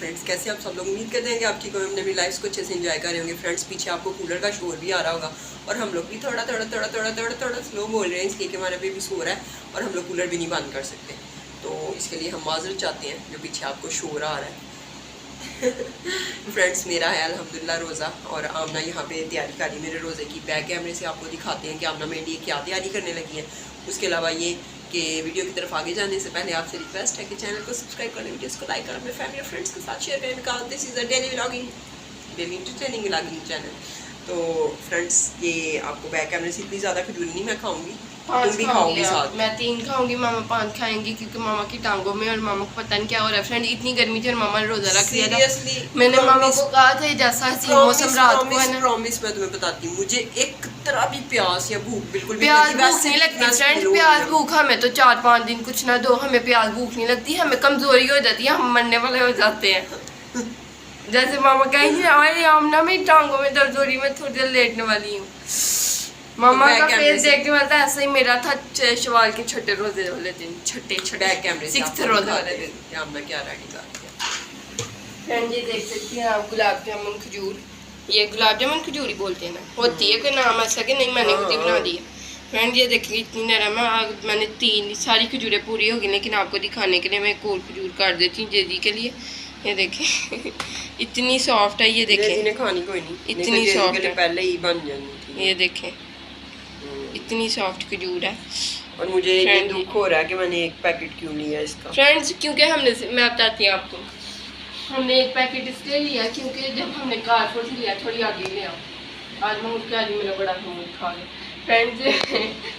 Friends कैसे आप सब लोग, उम्मीद करते हैं कि आप ठीक हो, हमने अपनी लाइफ को अच्छे से एंजॉय कर रहे होंगे। फ्रेंड्स पीछे आपको कूलर का शोर भी आ रहा होगा और हम लोग भी थोड़ा स्लो बोल रहे हैं, इसलिए कि हमारा बेबी सो रहा है और हम लोग कूलर भी नहीं बंद कर सकते, तो इसके लिए हम माजरत चाहते हैं जो पीछे आपको शोर आ रहा है। फ्रेंड्स मेरा है अल्हम्दुलिल्लाह रोज़ा और आमना यहाँ पे तैयारी कर रही मेरे रोज़े की। बैक कैमरे से आपको दिखाते हैं कि आमना मेरे लिए क्या तैयारी करने लगी है। उसके अलावा ये कि वीडियो की तरफ आगे जाने से पहले आपसे रिक्वेस्ट है कि चैनल को सब्सक्राइब करें, वीडियोस को लाइक करें, अपने फैमिली और फ्रेंड्स के साथ शेयर करें, because this is a daily vlogging, daily entertaining vlogging channel. तो फ्रेंड्स ये आपको बैक कैमरे से इतनी ज़्यादा खजूर नहीं मैं खाऊंगी, तुम भी खाओगी साथ। मैं 3 खाऊंगी, मामा 5 खाएंगी क्योंकि मामा की टांगों में और मामा को पता नहीं क्या हो रहा है। फ्रेंड इतनी गर्मी थी और मामा ने रोजा रख दिया था। मैंने मामा को कहा था जैसा मौसम रात को है ना, प्रॉमिस मैं तुम्हें बताती हूँ, मुझे एक तरह भी प्यास या भूख बिल्कुल भी प्यास भूख नहीं लगती फ्रेंड। प्यास भूख हमें तो 4-5 दिन कुछ ना दो, हमें प्यास भूख नहीं लगती, हमें कमजोरी हो जाती है, हम मरने वाले हो जाते हैं। जैसे मामा कहेंगे अरे आमना मेरी टांगों में दर्द हो रही, मैं थोड़ी देर लेटने वाली हूँ। मामा का फेस देखने वाला था, ऐसा ही मेरा था शवाल के छोटे रोजे वाले दिन, छोटे कैमरे 6th रोजे वाले दिन। क्या रेडी कर दिया फ्रेंड ये देख सकती हैं आप, गुलाब जामुन खजूर, ये गुलाब जामुन खजूर ही बोलते हैं ना, होती है कोई नाम ऐसा कि नहीं, मैंने खुद ही बना दी है। फ्रेंड ये देखिए इतनी नरम है, मैंने 3 सारी खजूरें पूरी होगी, लेकिन आपको दिखाने के लिए मैं एक और खजूर काट देती हूँ जेजी के लिए। ये देखें इतनी सॉफ्ट है, ये देखें खानी कोई नहीं, इतनी सॉफ्ट है, पहले ही बन जानी थी। ये देखें इतनी सॉफ्ट खजूर है। और मुझे ये दुख हो रहा है कि मैंने एक पैकेट क्यों लिया इसका फ्रेंड्स, क्योंकि हमने, मैं बताती हूँ आपको, हमने एक पैकेट इसलिए लिया क्योंकि जब हमने कारफोर से लिया, थोड़ी आगे ले आओ, आज मैं उसके आज मेरा बड़ा मूड खा गया। फ्रेंड्स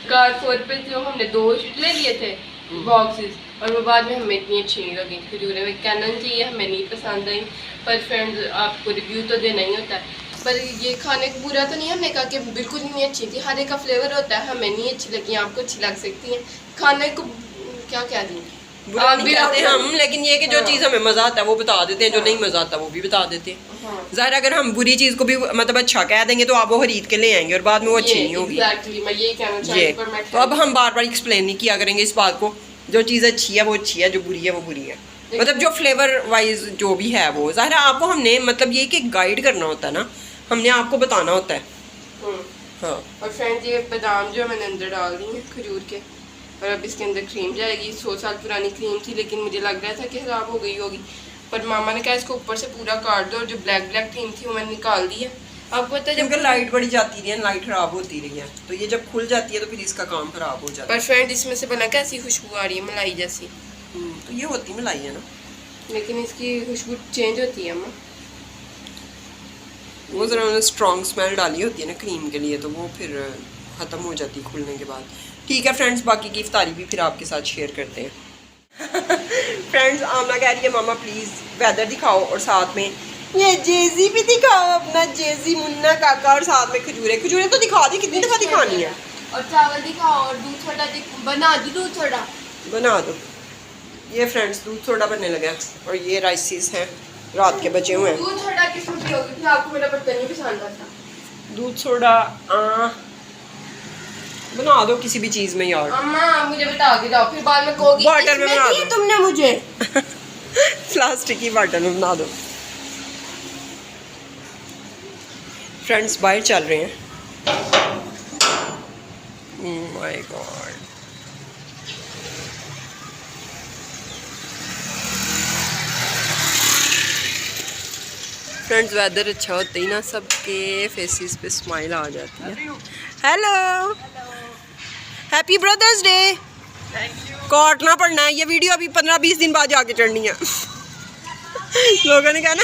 कारफोर पे जो हमने 2 ले लिए थे बॉक्सेस, और वो बाद में हमें इतनी अच्छी नहीं लगी खजूरें, में कैनन चाहिए, हमें नहीं पसंद आई। पर फ्रेंड्स आपको रिव्यू तो देना ही होता है, पर ये खाने को बुरा तो नहीं, हमने कहा कि बिल्कुल नहीं अच्छी थी, हर एक का फ्लेवर होता है, हमें नहीं अच्छी लगी, आपको अच्छी लग सकती है। खाने को क्या क्या दी बुरा नहीं कहते हम, लेकिन ये कि जो चीज़ हमें मज़ा आता है वो बता देते हैं, जो नहीं मज़ा आता वो भी बता देते हैं। ज़ाहिर अगर हम बुरी चीज़ को भी मतलब अच्छा कह देंगे तो आप वो खरीद के ले आएंगे और बाद में वो अच्छी नहीं होगी। मैं ये कहना चाहती हूँ, पर मैं तो अब हम बार बार एक्सप्लेन नहीं किया करेंगे इस बात को, जो चीज़ अच्छी है वो अच्छी है, जो बुरी है वो बुरी है, मतलब जो फ्लेवर वाइज जो भी है वो। ज़ाहिर आपको हमने मतलब ये कि गाइड करना होता है ना, हमने आपको बताना होता है। हाँ, और फ्रेंड्स ये बादाम जो मैंने अंदर डाल दी है खजूर के, और अब इसके अंदर क्रीम जाएगी। 100 साल पुरानी क्रीम थी, लेकिन मुझे लग रहा था कि ख़राब हो गई होगी, पर मामा ने कहा इसको ऊपर से पूरा काट दो, और जो ब्लैक क्रीम थी वो मैंने निकाल दी है। आपको पता है जब लाइट बड़ी जाती रही है, लाइट खराब होती रही है, तो ये जब खुल जाती है तो फिर इसका काम खराब हो जाता है। पर फ्रेंड इसमें से बना कैसी खुशबू आ रही है, मलाई जैसी। तो ये होती मलाई है ना, लेकिन इसकी खुशबू चेंज होती है अम्मा, वो ज़रा उन्होंने स्ट्रॉन्ग स्मेल डाली होती है ना क्रीम के लिए, तो वो फिर ख़त्म हो जाती है खुलने के बाद। ठीक है फ्रेंड्स, बाकी की इफ्तारी भी फिर आपके साथ शेयर करते हैं। फ्रेंड्स आमना कह रही है मामा प्लीज़ वेदर दिखाओ और साथ में ये जेजी भी दिखाओ, अपना जेजी मुन्ना काका, और साथ में खजूरें तो दिखा दी, कितनी दफ़ा दिखानी है, और चावल दिखाओ, और दूध थोड़ा बना दो, दूध थोड़ा बना दो। ये फ्रेंड्स दूध थोड़ा बनने लगा और ये राइसिस हैं रात के बचे हुए हैं। दूध थोड़ा किस्म की होगी, फिर आपको मेरा बर्तन नहीं पसंद आता। दूध सोडा बना दो किसी भी चीज में यार। अम्मा मुझे बता के जाओ, फिर बाद में कहोगी बॉटल में बना दो तुमने मुझे। प्लास्टिक की बॉटल में बना दो। फ्रेंड्स बाहर चल रहे हैं, oh my god. Friends weather अच्छा होते ही ना सबके फेसेस पे स्माइल आ जाती है। Hello, happy brothers day. काटना पड़ना है ये वीडियो, अभी 15-20 दिन बाद जाके चढ़नी है। लोगों ने कहना।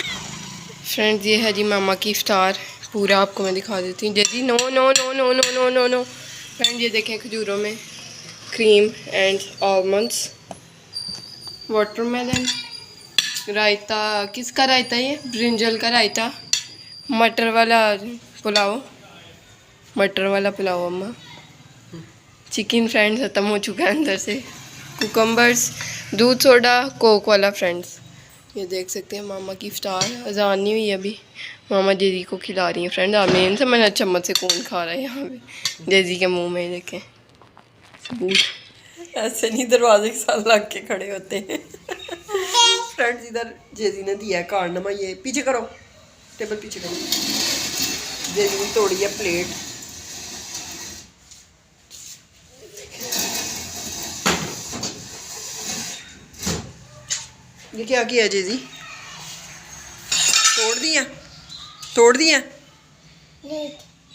फ्रेंड्स ये है जी मामा की इफ्तार, पूरा आपको मैं दिखा देती हूँ। जी no no no no no no no no. Friend ये देखें खजूरों में क्रीम एंड आलमंड्स, वाटरमेलन, रायता, किसका रायता ये, ब्रिंजल का रायता, मटर वाला पुलाव, मटर वाला पुलाव अम्मा, चिकन फ्रेंड्स ख़त्म हो चुका है अंदर से, कुकम्बर्स, दूध सोडा, कोक वाला। फ्रेंड्स ये देख सकते हैं मामा की इफ्तार, अजान नहीं हुई अभी, मामा जेजी को खिला रही हैं। फ्रेंड आमीन से मैंने चम्मच से कौन खा रहा है यहाँ पे, जेजी के मुंह में देखें सबूत। ऐसे नहीं दरवाजे के साथ लग के खड़े होते हैं। फ्रेंड्स इधर जेजी ने दिया है कारनामा, ये पीछे करो, टेबल पीछे करो। जेजी ने तोड़ी है प्लेट। ये क्या किया जेजी? तोड़ दिया? तोड़ दिया?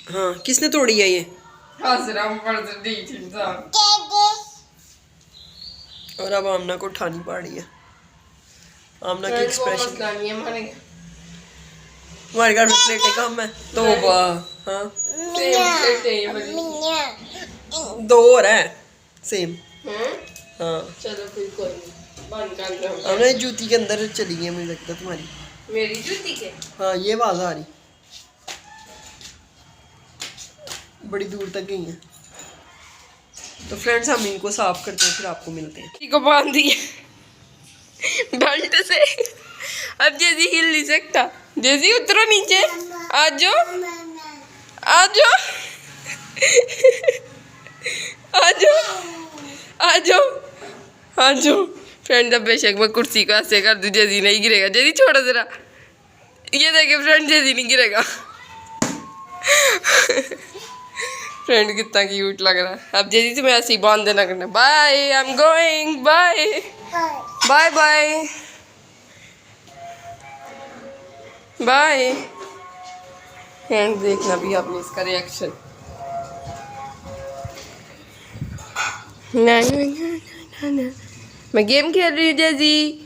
हाँ, किसने तोड़ी है ये? और अब आमना को उठानी पड़ी है। आमना की एक्सप्रेशन, हमारे घर में प्लेटें कम है तो हाँ दो और है सेम। हाँ चलो फिर कोई नहीं, बंद कर दो। हमने जूती के अंदर चली गई मुझे लगता है तुम्हारी। मेरी जूती के? हाँ ये आवाज आ रही, बड़ी दूर तक गई है। तो फ्रेंड्स हम इनको साफ करते हैं, फिर आपको मिलते हैं। को बांध दिया बेल्ट से। अब जेजी हिल नहीं सकता। जेजी उतरो नीचे, आ जाओ आ जाओ आ जाओ आ जाओ आ जाओ। फ्रेंड अब बेशक मैं कुर्सी को ऐसे कर दूं, जेजी नहीं गिरेगा। जेजी छोड़ो जरा, ये देखे फ्रेंड जेजी नहीं गिरेगा। फ्रेंड कितना क्यूट लग रहा है। अब जेजी तुम्हें ऐसे ही बांध देना करना। Bye, I am going, bye bye bye bye. Friend देखना भी आपने इसका रिएक्शन। ना ना ना ना, मैं गेम खेल रही हूँ जेजी।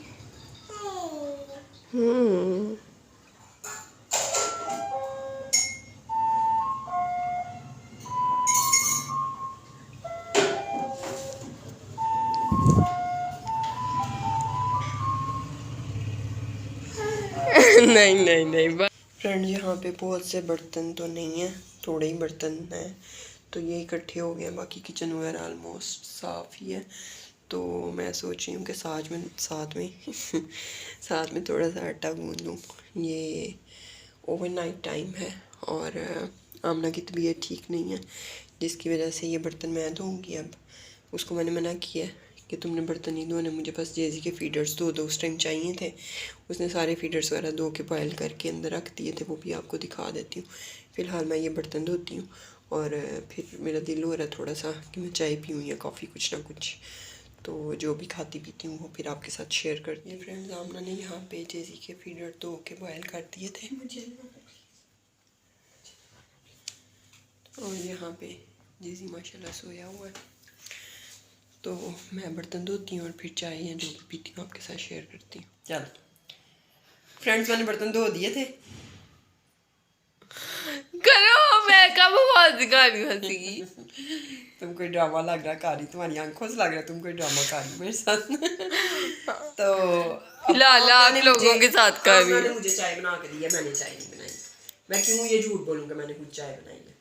नहीं नहीं नहीं। फ्रेंड यहाँ पे बहुत से बर्तन तो नहीं है, थोड़े ही बर्तन हैं, तो ये इकट्ठे हो गए। बाकी किचन वगैरह ऑलमोस्ट साफ़ ही है। तो मैं सोच रही हूँ कि साथ में थोड़ा सा आटा गूंद लूँ। ये ओवरनाइट टाइम है और आमना की तबीयत ठीक नहीं है, जिसकी वजह से ये बर्तन मैं धोऊँगी। अब उसको मैंने मना किया कि तुमने बर्तन नहीं धोने, मुझे बस जेजी के फीडर्स दो उस टाइम चाहिए थे। उसने सारे फीडर्स वगैरह धो के बॉयल करके अंदर रख दिए थे, वो भी आपको दिखा देती हूँ। फ़िलहाल मैं ये बर्तन धोती हूँ और फिर मेरा दिल हो रहा है थोड़ा सा कि मैं चाय पीऊँ या कॉफ़ी, कुछ ना कुछ। तो जो भी खाती पीती हूँ वो फिर आपके साथ शेयर करती हूँ। फ्रेंड्स आमना ने यहाँ पे जेजी के फीडर धो के बॉयल कर दिए थे और यहाँ पे जेजी माशाल्लाह सोया हुआ है। तो मैं बर्तन धोती हूँ और फिर चाय या जो भी पीती हूँ आपके साथ शेयर करती हूँ। चलो फ्रेंड्स मैंने बर्तन धो दिए थे। करो, मैं कब आवाज गाली हंसी। तुम कोई ड्रामा लग रहा कारी, तुम्हारी आंखों से लग रहा तुम कोई ड्रामा कारी मेरे साथ। तो फिलहाल आप लोगों के साथ कर रही मैंने मुझे चाय बना के दी है, मैंने चाय नहीं बनाई। मैं क्यों ये झूठ बोलूँगा मैंने कुछ चाय बनाई है।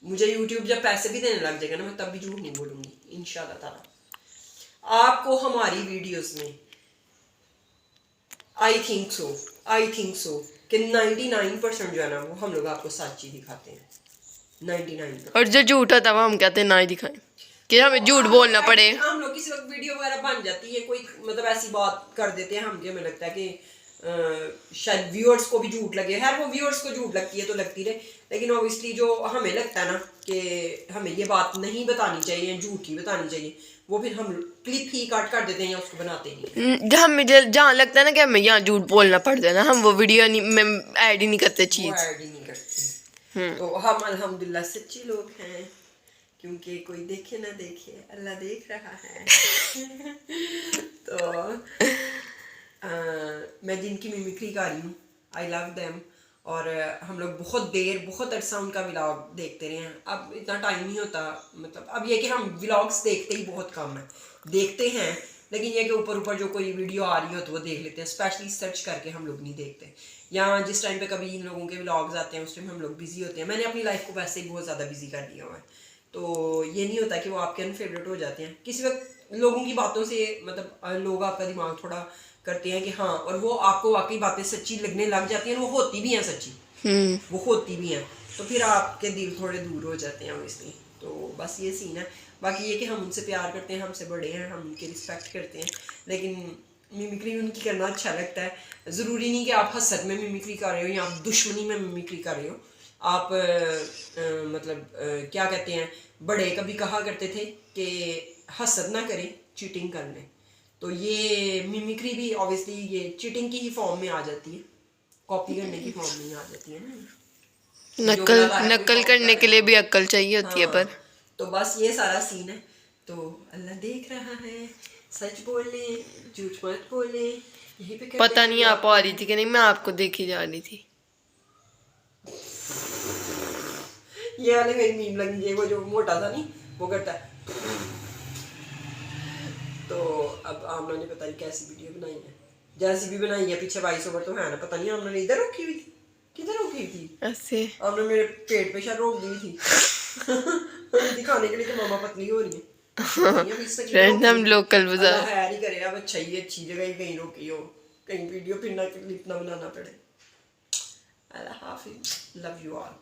मुझे यूट्यूब जब पैसे भी देने लग जाएगा ना, मैं तब भी झूठ नहीं बोलूँगी इंशाल्लाह ताला। आपको हमारी वीडियोस में आई थिंक सो कि 99% जो है ना वो हम लोग आपको सच्ची दिखाते हैं। 99। और जो झूठ होता है वो हम कहते हैं ना ही दिखाएं, कि हमें झूठ बोलना पड़े। हम लोग किसी वक्त वीडियो वगैरह बन जाती है, कोई मतलब ऐसी बात कर देते हैं हम, हमें लगता है कि शायद व्यूअर्स को भी झूठ लगे। है वो व्यूअर्स को झूठ लगती है तो लगती रहे, लेकिन ऑब्वियसली जो हमें लगता है ना कि हमें ये बात नहीं बतानी चाहिए, झूठी बतानी चाहिए, वो फिर हम क्लिप ही काट कर देते हैं या उसको बनाते नहीं। हमें जहाँ लगता है ना कि हमें यहाँ झूठ बोलना पड़ जाए, हम वो वीडियो में ऐड ही नहीं करते चीज़। ऐड ही नहीं करते। तो हम अल्हम्दुलिल्लाह सच्चे लोग हैं, क्योंकि कोई देखे ना देखे अल्लाह देख रहा है। तो मैं जिनकी मिमिक्री कर रही हूँ, आई लव देम। और हम लोग बहुत अरसा उनका व्लॉग देखते रहे हैं। अब इतना टाइम नहीं होता, मतलब अब ये कि हम व्लॉग्स देखते ही बहुत कम है, देखते हैं लेकिन ये कि ऊपर जो कोई वीडियो आ रही हो तो वो देख लेते हैं। स्पेशली सर्च करके हम लोग नहीं देखते, या जिस टाइम पे कभी इन लोगों के व्लॉग्स आते हैं उस टाइम हम लोग बिजी होते हैं। मैंने अपनी लाइफ को वैसे ही बहुत ज़्यादा बिजी कर दिया हुआ है, तो ये नहीं होता कि वो आपके अनफेवरेट हो जाते हैं। किसी वक्त लोगों की बातों से मतलब लोग आपका दिमाग थोड़ा करते हैं कि हाँ, और वो आपको वाकई बातें सच्ची लगने लग जाती हैं, वो होती भी हैं सच्ची, वो होती भी हैं, तो फिर आपके दिल थोड़े दूर हो जाते हैं ऑब्वियसली। तो बस ये सीन है। बाकी ये कि हम उनसे प्यार करते हैं, हमसे बड़े हैं, हम उनकी रिस्पेक्ट करते हैं, लेकिन मिमिक्री उनकी करना अच्छा लगता है। ज़रूरी नहीं कि आप हसद में मिमिक्री कर रहे हो या आप दुश्मनी में मिमिक्री कर रहे हो। आप क्या कहते हैं, बड़े कभी कहा करते थे कि हसद ना करें, चीटिंग कर लें। तो ये मिमिक्री भी ऑब्वियसली ये चीटिंग की ही फॉर्म में आ जाती है, कॉपी करने की फॉर्म में आ जाती है ना। नकल करने के लिए भी अक्ल चाहिए होती है। पर तो बस ये सारा सीन है। तो अल्लाह देख रहा है, सच बोले झूठ मत बोले, यही पे पता नहीं आप आ रही थी कि नहीं, मैं आपको देखी जा रही थी। ये वाले मेरी मीम लगी है, वो जो मोटा था नहीं वो करता है। तो अब आमना ने पता नहीं कैसी वीडियो बनाई है, जैसी भी बनाई है, पीछे वॉइस ओवर तो है ना, पता नहीं आमना ने इधर रोकी हुई थी, किधर रोकी हुई थी ऐसे आमना मेरे पेट पे शायद रोक दी थी दिखाने के लिए कि मामा पतली हो रही है। फ्रेंड हम लोकल बाजार है नहीं करे, अब अच्छा ही अच्छी जगह ही कहीं रोकी हो, कहीं वीडियो फिर ना क्लिप ना बनाना पड़े। अल्लाह हाफिज, लव यू ऑल।